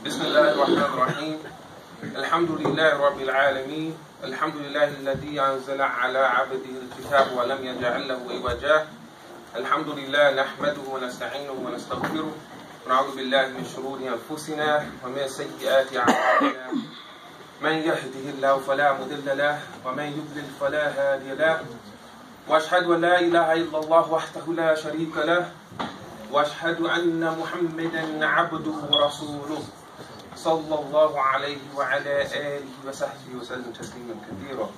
بسم الله الرحمن الرحيم الحمد لله رب العالمين الحمد لله الذي أنزل على عبده الكتاب ولم يجعل له عوجا الحمد لله نحمده ونستعينه ونستغفره ونعوذ بالله من شرور أنفسنا ومن سيئات أعمالنا من يهده الله فلا مضل له ومن يضلل فلا هادي له وأشهد أن لا إله إلا الله وحده لا شريك له وأشهد أن محمدا عبده ورسوله صلى الله عليه وعلى آله وصحبه وسلم تسليما كثيرا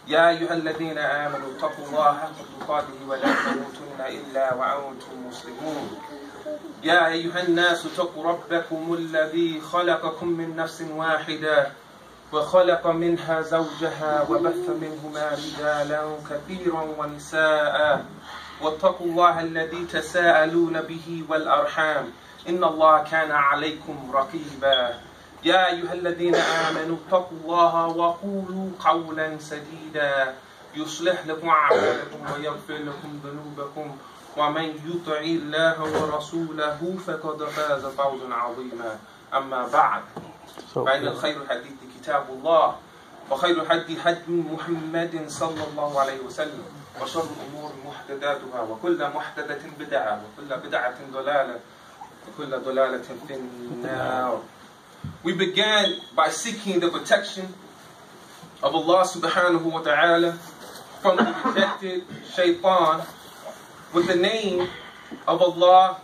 يا أيها الذين آمنوا اتقوا الله حق تقاته ولا تموتن إلا وأنتم مسلمون يا أيها الناس اتقوا ربكم الذي خلقكم من نفس واحدة وخلق منها زوجها وبث منهما رجالا كثيرا ونساء واتقوا الله الذي تساءلون به والأرحام إن الله كان عليكم رقيبا يا أيها الذين آمنوا اتقوا الله وقولوا قولا سديدا يصلح لكم أعمالكم ويغفر لكم ذنوبكم ومن يطع الله ورسوله فقد فاز فوزا عظيما أما بعد فإن الخير الحديث كتاب الله وخير الهدي هدي محمد صلى الله عليه وسلم وشر الأمور محدثاتها وكل محدثة بدعة وكل بدعة ضلالة وكل ضلالة في النار. We began by seeking the protection of Allah subhanahu wa ta'ala from the rejected shaitan with the name of Allah,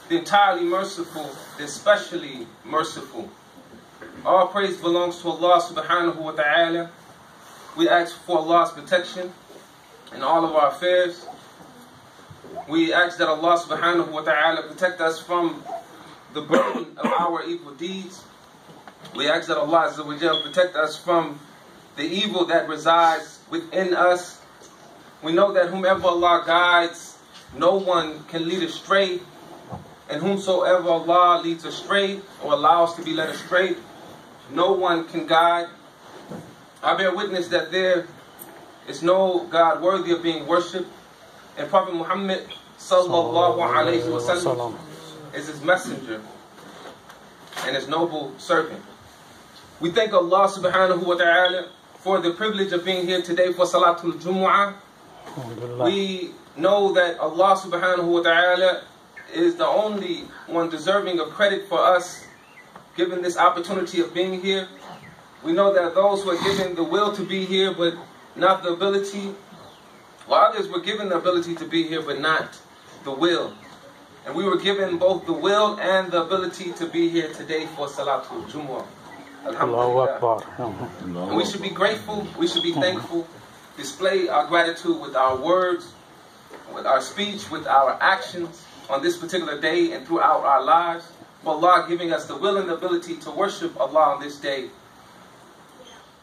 the entirely merciful, the especially merciful. All praise belongs to Allah subhanahu wa ta'ala. We ask for Allah's protection in all of our affairs. We ask that Allah subhanahu wa ta'ala protect us from the burden of our evil deeds. We ask that Allah azza wa jal protect us from the evil that resides within us. We know that whomever Allah guides, no one can lead astray. And whomsoever Allah leads astray or allows to be led astray, no one can guide. I bear witness that there is no God worthy of being worshipped, and Prophet Muhammad sallallahu alayhi wa sallam is his messenger and his noble servant. We thank Allah subhanahu wa ta'ala for the privilege of being here today for Salatul Jumu'ah. We know that Allah subhanahu wa ta'ala is the only one deserving of credit for us given this opportunity of being here. We know that those who are given the will to be here but not the ability, while others were given the ability to be here but not the will. And we were given both the will and the ability to be here today for Salatul Jumu'ah. Alhamdulillah. And we should be grateful, we should be thankful, display our gratitude with our words, with our speech, with our actions on this particular day and throughout our lives, for Allah giving us the will and the ability to worship Allah on this day.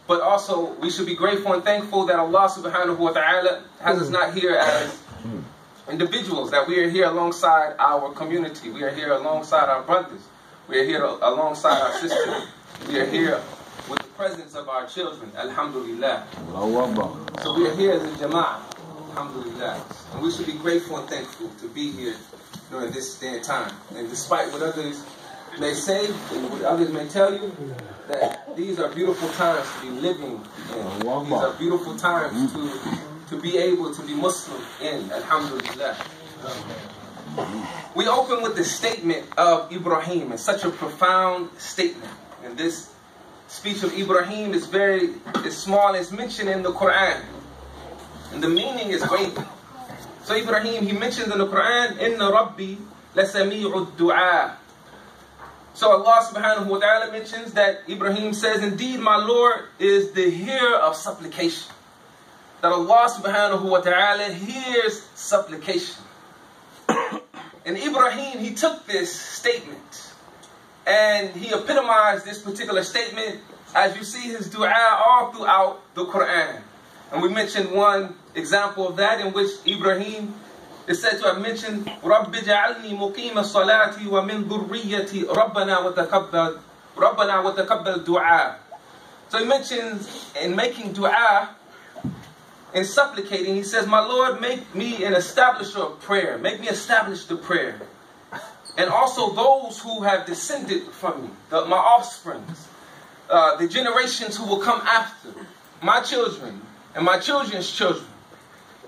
But also, we should be grateful and thankful that Allah subhanahu wa ta'ala has us not here as individuals, that we are here alongside our community. We are here alongside our brothers. We are here alongside our sisters. We are here with the presence of our children, alhamdulillah. So we are here as a Jama'ah, alhamdulillah. And we should be grateful and thankful to be here during this day and time. And despite what others may say and what others may tell you, that these are beautiful times to be living in. These are beautiful times to be able to be Muslim in, alhamdulillah. We open with the statement of Ibrahim, and such a profound statement. And this speech of Ibrahim is very small, it's mentioned in the Quran. And the meaning is great. So Ibrahim, he mentions in the Quran, Inna Rabbi lasami'ud du'a. So Allah subhanahu wa ta'ala mentions that Ibrahim says, indeed my Lord is the hearer of supplication. That Allah subhanahu wa ta'ala hears supplication. And Ibrahim, he took this statement and he epitomized this particular statement as you see his dua all throughout the Quran. And we mentioned one example of that in which Ibrahim is said to have mentioned, رَبِّ جَعَلْنِي مُقِيمَ الصَّلَاةِ وَمِنْ ذُرِّيَّتِي رَبَّنَا وَتَقَبَّلْ دُعَاء. So he mentions in making dua, in supplicating, he says, my Lord, make me an establisher of prayer. Make me establish the prayer. and also those who have descended from me, my offsprings, the generations who will come after, my children and my children's children,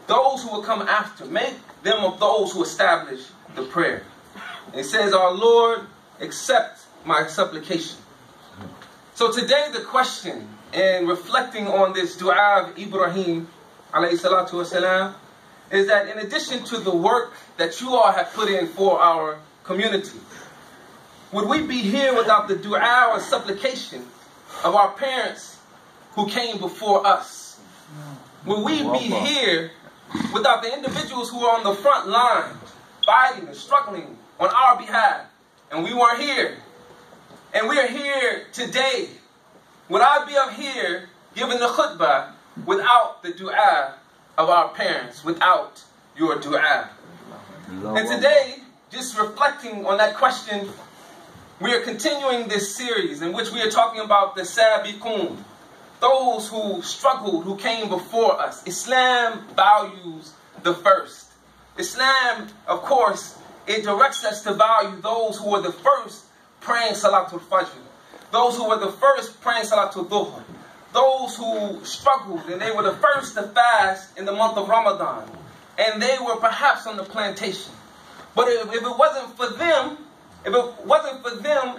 those who will come after, make them of those who establish the prayer. And it says, our Lord, accept my supplication. So today the question, in reflecting on this dua of Ibrahim, alayhi salatu wasalam, is that in addition to the work that you all have put in for our community, would we be here without the dua or supplication of our parents who came before us? Would we be here without the individuals who are on the front line, fighting and struggling on our behalf, and we weren't here? And we are here today. Would I be up here giving the khutbah without the dua of our parents, without your dua? And today, just reflecting on that question, we are continuing this series in which we are talking about the Sabiqun, those who struggled, who came before us. Islam values the first. Islam, of course, it directs us to value those who were the first praying Salatul Fajr, those who were the first praying Salatul Dhuhr, those who struggled and they were the first to fast in the month of Ramadan, and they were perhaps on the plantation. But if it wasn't for them,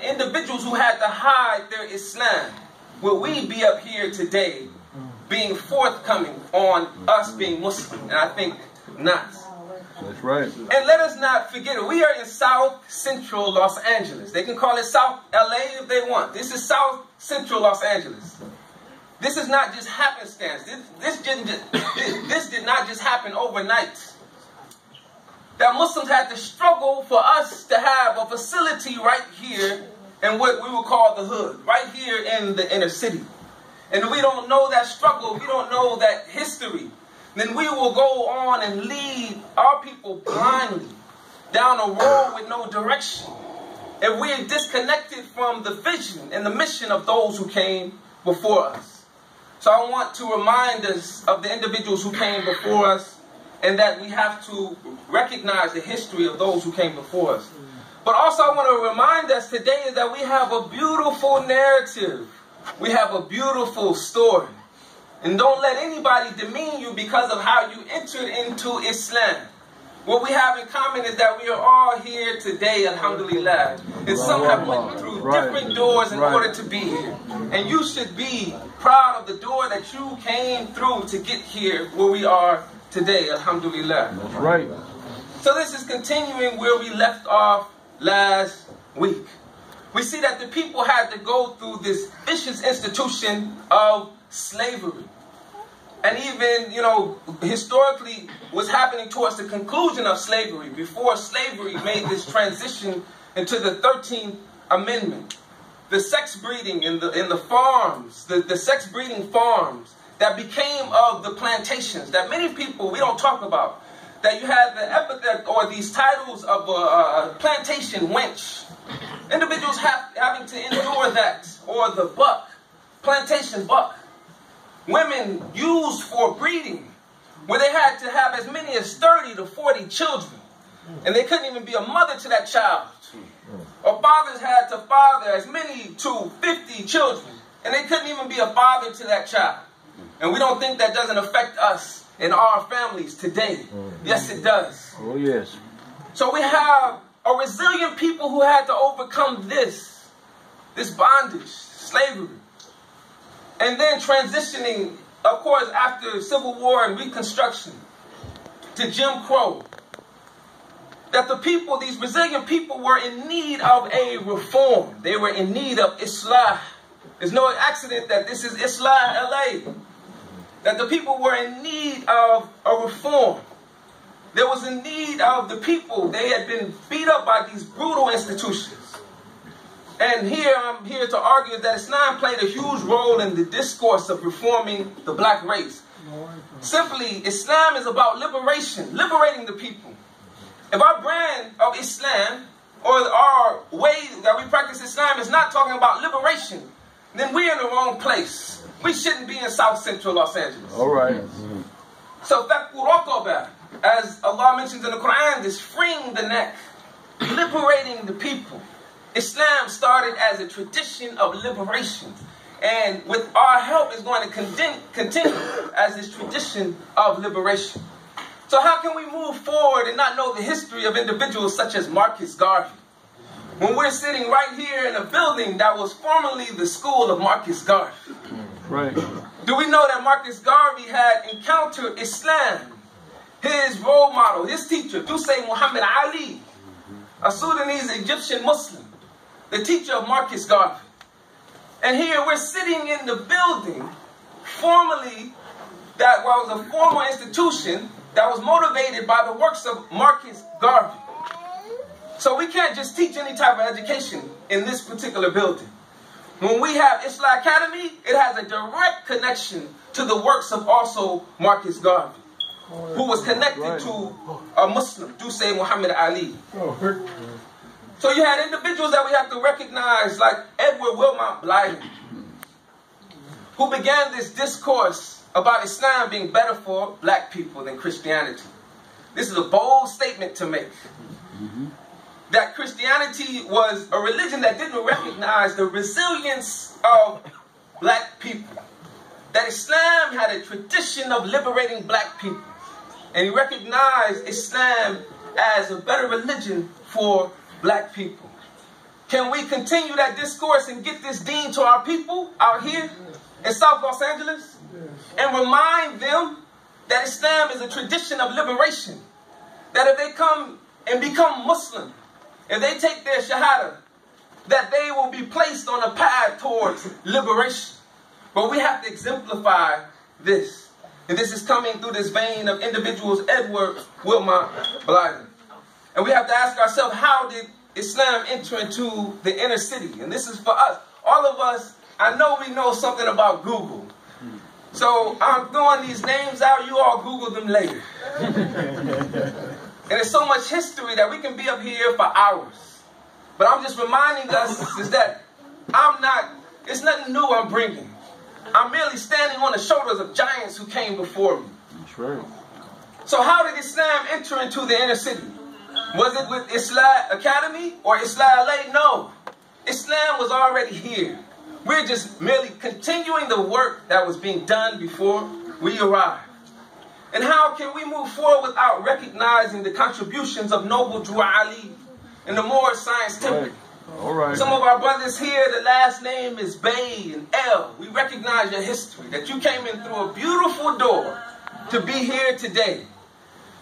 individuals who had to hide their Islam, would we be up here today being forthcoming on us being Muslim? And I think not. That's right. And let us not forget it. We are in South Central Los Angeles. They can call it South LA if they want. This is South Central Los Angeles. This is not just happenstance. This did not just happen overnight. That Muslims had to struggle for us to have a facility right here in what we would call the hood, right here in the inner city. And if we don't know that struggle, if we don't know that history, then we will go on and lead our people blindly down a road with no direction. If we are disconnected from the vision and the mission of those who came before us. So I want to remind us of the individuals who came before us, and that we have to recognize the history of those who came before us. But also I want to remind us today that we have a beautiful narrative. We have a beautiful story. And don't let anybody demean you because of how you entered into Islam. What we have in common is that we are all here today, alhamdulillah. And some have went through different doors in order to be here. And you should be proud of the door that you came through to get here where we are today, alhamdulillah. That's right. So this is continuing where we left off last week. We see that the people had to go through this vicious institution of slavery. And even, historically, what's happening towards the conclusion of slavery, before slavery made this transition into the 13th Amendment. The sex breeding in the farms, the sex breeding farms that became of the plantations, that many people, we don't talk about. That you had the epithet or these titles of plantation wench. Individuals having to endure that, or the buck, plantation buck. Women used for breeding, where they had to have as many as 30 to 40 children. And they couldn't even be a mother to that child. Or fathers had to father as many to 50 children. And they couldn't even be a father to that child. And we don't think that doesn't affect us in our families today. Yes, it does. Oh, yes. So we have a resilient people who had to overcome this bondage, slavery. And then transitioning, of course, after Civil War and Reconstruction to Jim Crow. That the people, these resilient people, were in need of a reform. They were in need of Islah. There's no accident that this is Islah LA. That the people were in need of a reform. There was a need of the people. They had been beat up by these brutal institutions. And here I'm here to argue that Islam played a huge role in the discourse of reforming the black race. Simply, Islam is about liberation, liberating the people. If our brand of Islam, or our way that we practice Islam, is not talking about liberation, then we're in the wrong place. We shouldn't be in South Central Los Angeles. All right. So, as Allah mentions in the Quran, this freeing the neck. liberating the people. Islam started as a tradition of liberation. And with our help, it's going to continue as this tradition of liberation. So how can we move forward and not know the history of individuals such as Marcus Garvey, when we're sitting right here in a building that was formerly the school of Marcus Garvey? Right. Do we know that Marcus Garvey had encountered Islam, his role model, his teacher, Sayyid Muhammad Ali, a Sudanese Egyptian Muslim, the teacher of Marcus Garvey? And here we're sitting in the building, formerly, that was a formal institution that was motivated by the works of Marcus Garvey. So we can't just teach any type of education in this particular building. When we have Islam Academy, it has a direct connection to the works of also Marcus Garvey, who was connected to a Muslim, Sayyid Muhammad Ali. So you had individuals that we have to recognize, like Edward Wilmot Blyden, who began this discourse about Islam being better for black people than Christianity. This is a bold statement to make. That Christianity was a religion that didn't recognize the resilience of black people. That Islam had a tradition of liberating black people. And he recognized Islam as a better religion for black people. Can we continue that discourse and get this deen to our people out here in South Los Angeles? And remind them that Islam is a tradition of liberation. That if they come and become Muslim, if they take their Shahada, that they will be placed on a path towards liberation. But we have to exemplify this. And this is coming through this vein of individuals, Edward Wilmot Blyden. And we have to ask ourselves, how did Islam enter into the inner city? And this is for us. All of us, I know we know something about Google. So I'm throwing these names out, you all Google them later. And there's so much history that we can be up here for hours. But I'm just reminding us is that it's nothing new I'm bringing. I'm merely standing on the shoulders of giants who came before me. That's right. So how did Islam enter into the inner city? Was it with Islam Academy or Islam LA? No. Islam was already here. We're just merely continuing the work that was being done before we arrived. And how can we move forward without recognizing the contributions of Noble Drew Ali and the Moorish Science Temple? All right. Some of our brothers here, the last name is Bay and L. We recognize your history, that you came in through a beautiful door to be here today.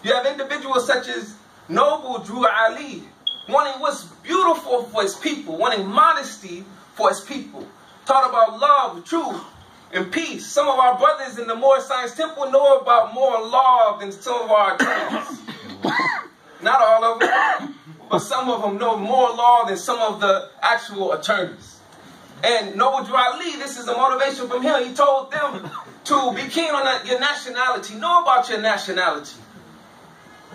You have individuals such as Noble Drew Ali, wanting what's beautiful for his people, wanting modesty for his people. Taught about love, truth, and peace. Some of our brothers in the Moorish Science Temple know about more law than some of our attorneys. Not all of them, but some of them know more law than some of the actual attorneys. And Noble Drew Ali, this is a motivation from him. He told them to be keen on your nationality. Know about your nationality.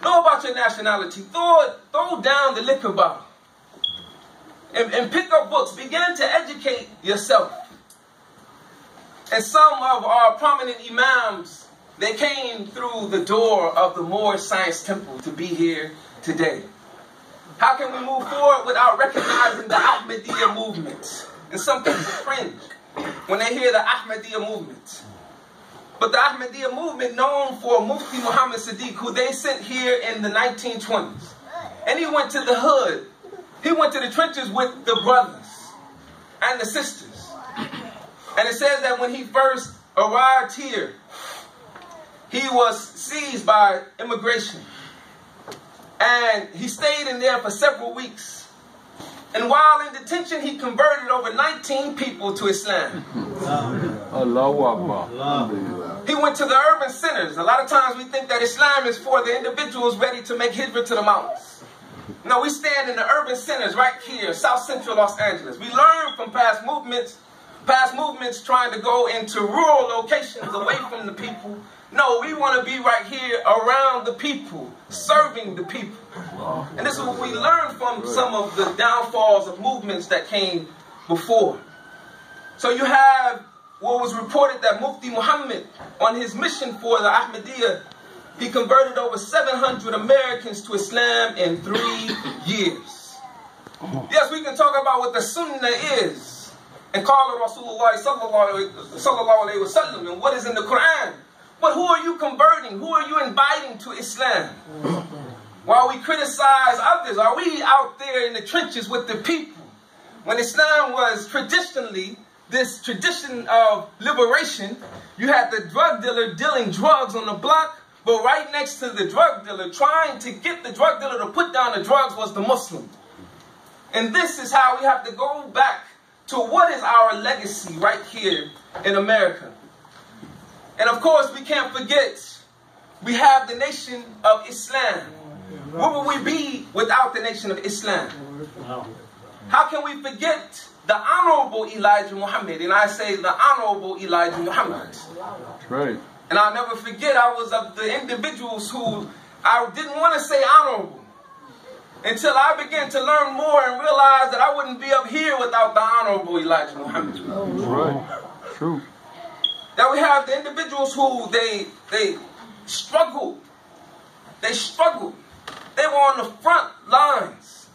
Know about your nationality. Throw down the liquor bottle. And pick up books. Begin to educate yourself. And some of our prominent Imams, they came through the door of the Moorish Science Temple to be here today. How can we move forward without recognizing the Ahmadiyya movement? And some people cringe when they hear the Ahmadiyya movement. But the Ahmadiyya movement, known for Mufti Muhammad Sadiq, who they sent here in the 1920s. And he went to the hood. He went to the trenches with the brothers and the sisters. And it says that when he first arrived here, he was seized by immigration. And he stayed in there for several weeks. And while in detention, he converted over 19 people to Islam. He went to the urban centers. A lot of times we think that Islam is for the individuals ready to make hijrah to the mountains. No, we stand in the urban centers right here, South Central Los Angeles. We learn from past movements trying to go into rural locations away from the people. No, we want to be right here around the people, serving the people. And this is what we learned from some of the downfalls of movements that came before. So you have what was reported that Mufti Muhammad, on his mission for the Ahmadiyya, he converted over 700 Americans to Islam in 3 years. Yes, we can talk about what the Sunnah is, and call it Rasulullah sallallahu alayhi wa sallam, and what is in the Quran. But who are you converting? Who are you inviting to Islam? While we criticize others, are we out there in the trenches with the people? When Islam was traditionally this tradition of liberation, you had the drug dealer dealing drugs on the block, but right next to the drug dealer, trying to get the drug dealer to put down the drugs, was the Muslim. And this is how we have to go back to what is our legacy right here in America. And of course, we can't forget, we have the nation of Islam. What would we be without the nation of Islam? How can we forget the honorable Elijah Muhammad? And I say the honorable Elijah Muhammad. That's right. And I'll never forget, I was of the individuals who I didn't want to say honorable, until I began to learn more and realize that I wouldn't be up here without the honorable Elijah Muhammad. That's right. True. That we have the individuals who they struggled. They struggled. They were on the front lines.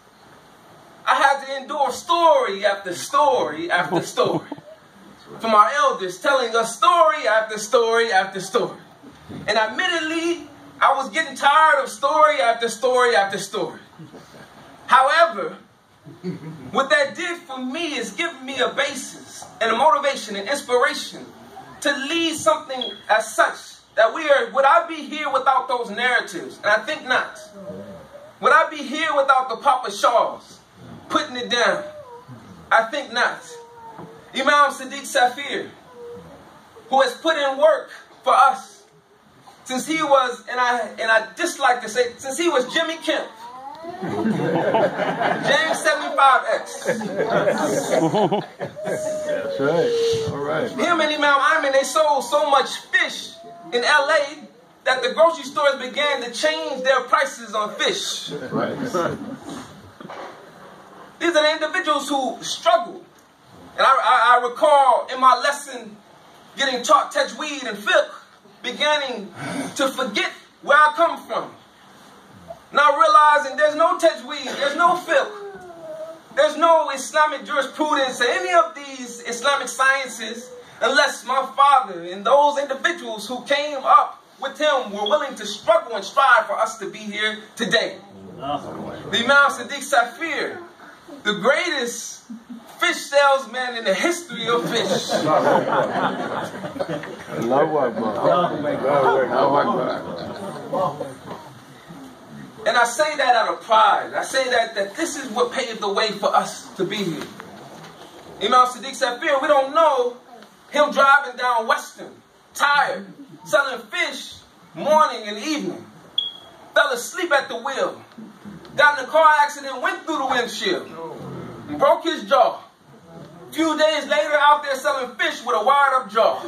I had to endure story after story after story from our elders telling us story after story after story. And admittedly, I was getting tired of story after story after story. However, what that did for me is give me a basis and a motivation and inspiration to lead something as such that would I be here without those narratives? And I think not. Would I be here without the Papa Shaws putting it down? I think not. Imam Saafir, who has put in work for us since he was, and I dislike to say, since he was Jimmy Kemp, James 75X. That's right. All right. Him and Imam Ayman, they sold so much fish in LA that the grocery stores began to change their prices on fish. Right. These are the individuals who struggle. And I recall in my lesson getting taught tajweed and fiqh, beginning to forget where I come from. Now realizing there's no tajweed, there's no fiqh, there's no Islamic jurisprudence or any of these Islamic sciences unless my father and those individuals who came up with him were willing to struggle and strive for us to be here today. The Imam Saafir, the greatest fish salesman in the history of fish. And I say that out of pride. I say that this is what paved the way for us to be here. Imam Saafir, we don't know him driving down Western, tired, selling fish morning and evening. Fell asleep at the wheel. Got in a car accident, went through the windshield, and broke his jaw. A few days later, out there selling fish with a wired-up jaw.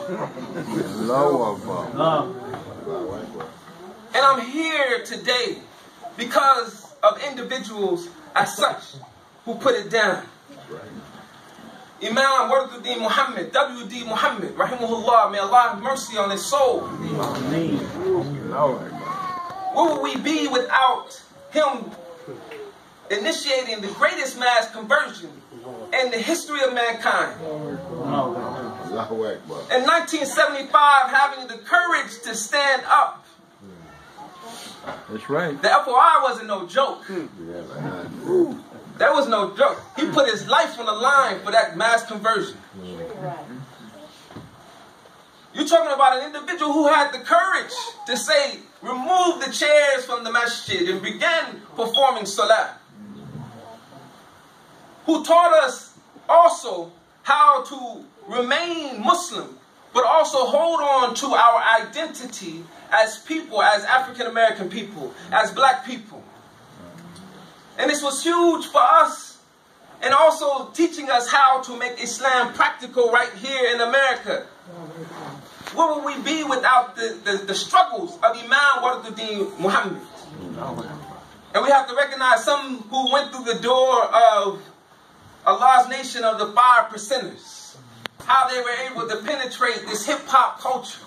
And I'm here today because of individuals as such who put it down. Imam Warduddin Muhammad, W.D. Muhammad, rahimahullah, may Allah have mercy on his soul. What would we be without him initiating the greatest mass conversion in the history of mankind? In 1975, having the courage to stand up. That's right. The FOI wasn't no joke. That was no joke. He put his life on the line for that mass conversion. You're talking about an individual who had the courage to say, remove the chairs from the masjid and began performing salah. Who taught us also how to remain Muslim, but also hold on to our identity as people, as African American people, as black people. And this was huge for us, and also teaching us how to make Islam practical right here in America. What would we be without the struggles of Imam Warduddin Muhammad? And we have to recognize some who went through the door of Allah's nation of the 5%ers. How they were able to penetrate this hip-hop culture.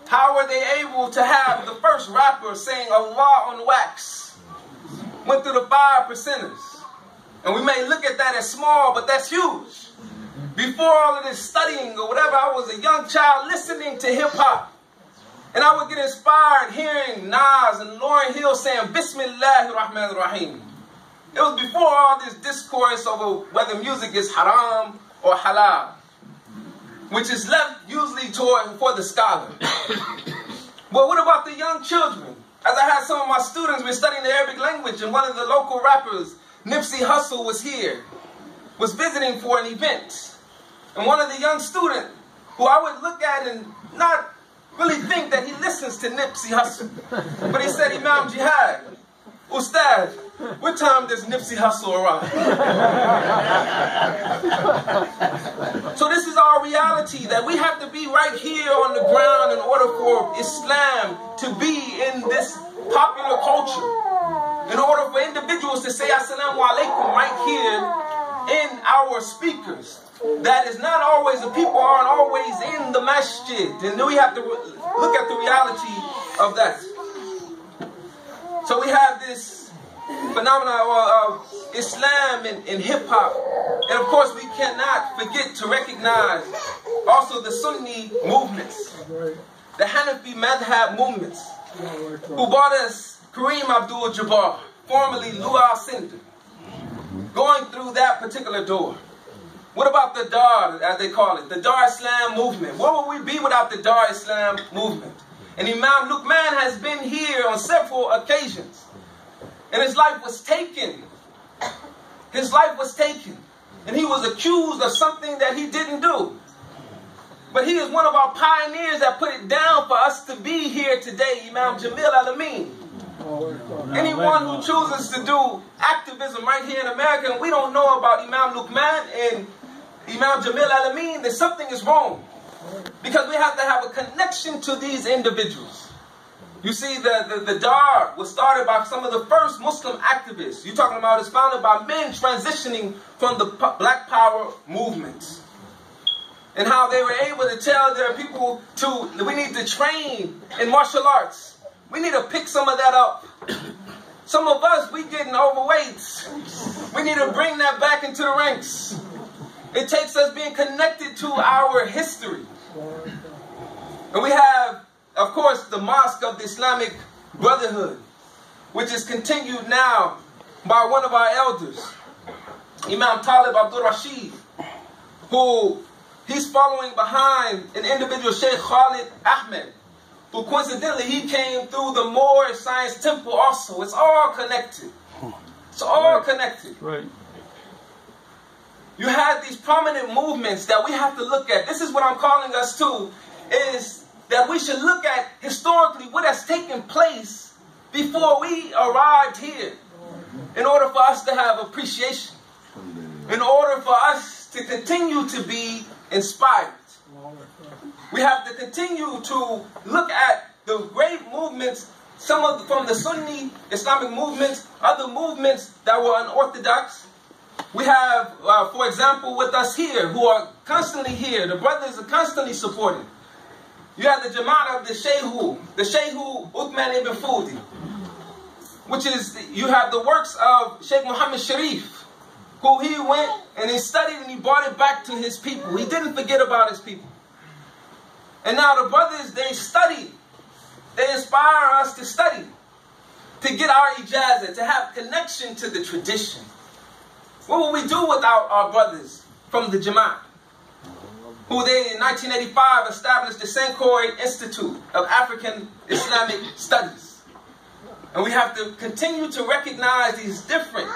How were they able to have the first rapper saying Allah on wax? Went through the 5%ers. And we may look at that as small, but that's huge. Before all of this studying or whatever, I was a young child listening to hip-hop. And I would get inspired hearing Nas and Lauryn Hill saying, Bismillahir Rahmanir Rahim. It was before all this discourse over whether music is haram or halal, which is left usually for the scholar. But what about the young children? As I had some of my students, we're studying the Arabic language, and one of the local rappers, Nipsey Hussle, was here, was visiting for an event. And one of the young students, who I would look at and not really think that he listens to Nipsey Hussle, but he said, Imam Jihad, Ustad, what time does Nipsey Hussle arrive? So this is our reality, that we have to be right here on the ground in order for Islam to be in this popular culture. In order for individuals to say Assalamu alaikum right here in our speakers. That is not always, the people aren't always in the masjid. And then we have to look at the reality of that. So we have this phenomenon of Islam and hip-hop. And of course we cannot forget to recognize also the Sunni movements, the Hanafi Madhab movements, who brought us Kareem Abdul-Jabbar, formerly Lu'a Cinder, going through that particular door. What about the Dar, as they call it, the Dar Islam movement? What would we be without the Dar Islam movement? And Imam Luqman has been here on several occasions. And his life was taken. His life was taken. And he was accused of something that he didn't do. But he is one of our pioneers that put it down for us to be here today, Imam Jamil Al-Amin. Anyone who chooses to do activism right here in America and we don't know about Imam Luqman and Imam Jamil Al-Amin, then something is wrong. Because we have to have a connection to these individuals. You see, the Dar was started by some of the first Muslim activists. You're talking about it's founded by men transitioning from the Black Power movement. And how they were able to tell their people we need to train in martial arts. We need to pick some of that up. Some of us, we getting overweight. We need to bring that back into the ranks. It takes us being connected to our history. And we have, of course, the Mosque of the Islamic Brotherhood, which is continued now by one of our elders, Imam Talib Abdul Rashid, who he's following behind an individual, Sheikh Khalid Ahmed, who coincidentally he came through the Moorish Science Temple also. It's all connected. It's all connected. Right. You have these prominent movements that we have to look at. This is what I'm calling us to, is that we should look at historically what has taken place before we arrived here, in order for us to have appreciation, in order for us to continue to be inspired. We have to continue to look at the great movements, from the Sunni Islamic movements, other movements that were unorthodox. We have, for example, with us here, who are constantly here, the brothers are constantly supported. You have the Jumu'ah of the Sheikh Uthman ibn Fudi, which is, you have the works of Sheikh Muhammad Sharif, who he went and he studied and he brought it back to his people. He didn't forget about his people. And now the brothers, they study. They inspire us to study, to get our ijazah, to have connection to the tradition. What will we do without our brothers from the Jamaat, who they in 1985 established the Senkoy Institute of African Islamic Studies? And we have to continue to recognize these different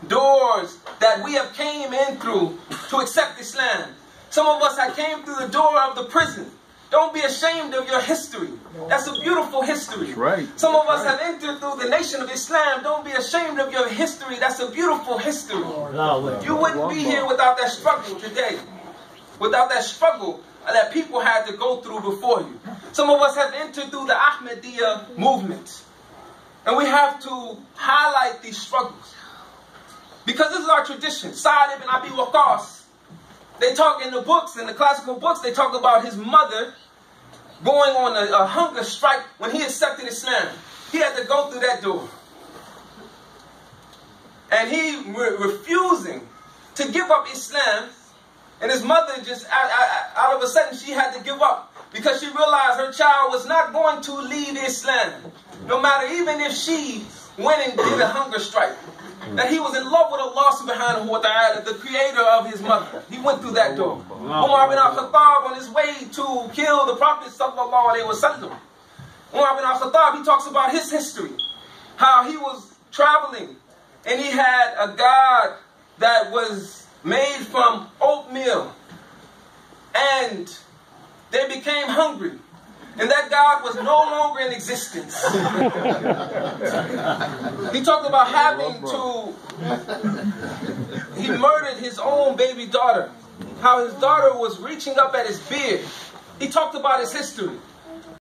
doors that we have came in through to accept Islam. Some of us have came through the door of the prison. Don't be ashamed of your history. That's a beautiful history. That's right. Some of us have entered through the nation of Islam. Don't be ashamed of your history. That's a beautiful history. You wouldn't be here without that struggle today. Without that struggle that people had to go through before you. Some of us have entered through the Ahmadiyya movement. And we have to highlight these struggles. Because this is our tradition. Sa'd ibn Abi Waqqas, they talk in the books, in the classical books, they talk about his mother going on a hunger strike when he accepted Islam. He had to go through that door. and he refusing to give up Islam. And his mother just, out of a sudden, she had to give up because she realized her child was not going to leave Islam. No matter, even if she went and did a hunger strike. That he was in love with Allah subhanahu wa ta'ala, the creator of his mother. He went through that door. Umar bin al-Khattab, on his way to kill the Prophet sallallahu alayhi wa sallam. Umar bin al-Khattab, he talks about his history. How he was traveling and he had a god that was made from oatmeal. And they became hungry. And that God was no longer in existence. He talked about having to, he murdered his own baby daughter. How his daughter was reaching up at his beard. He talked about his history.